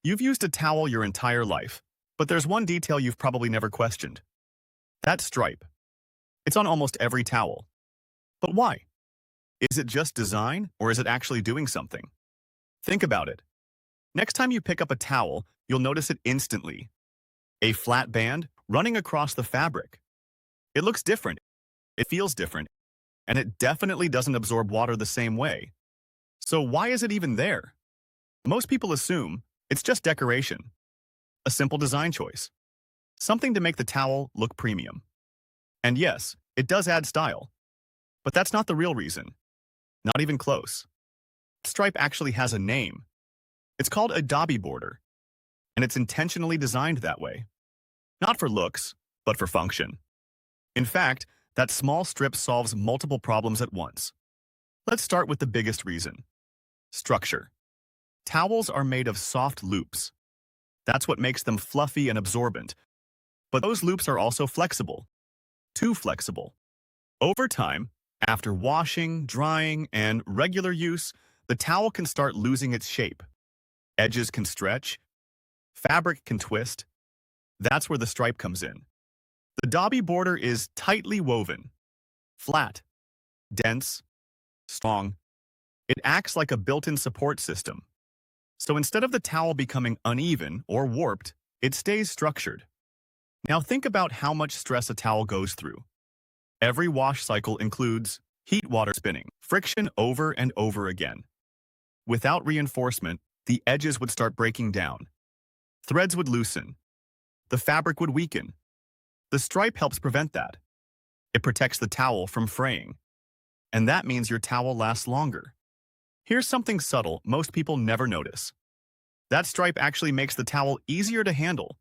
You've used a towel your entire life, but there's one detail you've probably never questioned. That stripe. It's on almost every towel. But why? Is it just design, or is it actually doing something? Think about it. Next time you pick up a towel, you'll notice it instantly. A flat band running across the fabric. It looks different, it feels different, and it definitely doesn't absorb water the same way. So why is it even there? Most people assume it's just decoration. A simple design choice. Something to make the towel look premium. And yes, it does add style. But that's not the real reason. Not even close. Stripe actually has a name. It's called a dobby border. And it's intentionally designed that way. Not for looks, but for function. In fact, that small strip solves multiple problems at once. Let's start with the biggest reason. Structure. Towels are made of soft loops. That's what makes them fluffy and absorbent. But those loops are also flexible. Too flexible. Over time, after washing, drying, and regular use, the towel can start losing its shape. Edges can stretch. Fabric can twist. That's where the stripe comes in. The dobby border is tightly woven, flat, dense, strong. It acts like a built-in support system. So instead of the towel becoming uneven or warped, it stays structured. Now think about how much stress a towel goes through. Every wash cycle includes heat water spinning, friction over and over again. Without reinforcement, the edges would start breaking down. Threads would loosen. The fabric would weaken. The stripe helps prevent that. It protects the towel from fraying. And that means your towel lasts longer. Here's something subtle most people never notice. That stripe actually makes the towel easier to handle.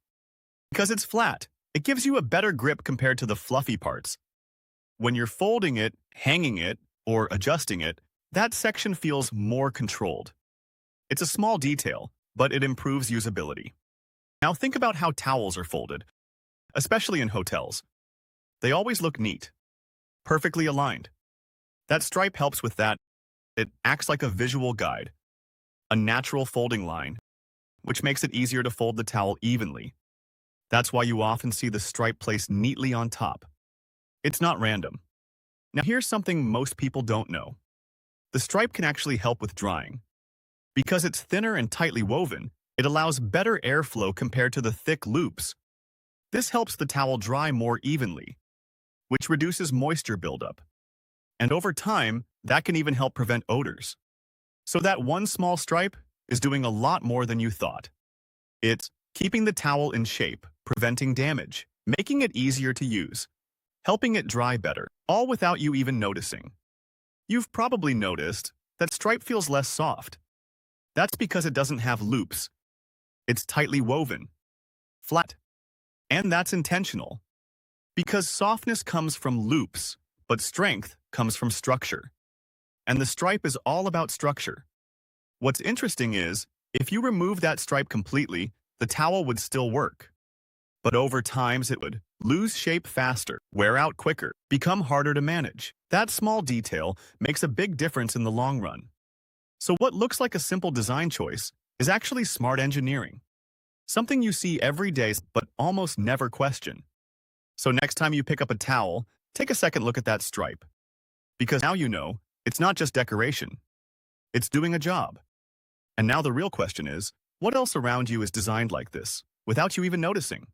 Because it's flat, it gives you a better grip compared to the fluffy parts. When you're folding it, hanging it, or adjusting it, that section feels more controlled. It's a small detail, but it improves usability. Now think about how towels are folded, especially in hotels. They always look neat, perfectly aligned. That stripe helps with that. It acts like a visual guide, a natural folding line, which makes it easier to fold the towel evenly. That's why you often see the stripe placed neatly on top. It's not random. Now here's something most people don't know. The stripe can actually help with drying. Because it's thinner and tightly woven, it allows better airflow compared to the thick loops. This helps the towel dry more evenly, which reduces moisture buildup. And over time, that can even help prevent odors. So that one small stripe is doing a lot more than you thought. It's keeping the towel in shape, preventing damage, making it easier to use, helping it dry better, all without you even noticing. You've probably noticed that stripe feels less soft. That's because it doesn't have loops. It's tightly woven, flat. And that's intentional. Because softness comes from loops, but strength comes from structure. And the stripe is all about structure. What's interesting is, if you remove that stripe completely, the towel would still work. But over time, it would lose shape faster, wear out quicker, become harder to manage. That small detail makes a big difference in the long run. So what looks like a simple design choice is actually smart engineering. Something you see every day but almost never question. So next time you pick up a towel, take a second look at that stripe. Because now you know, it's not just decoration. It's doing a job. And now the real question is, what else around you is designed like this, without you even noticing?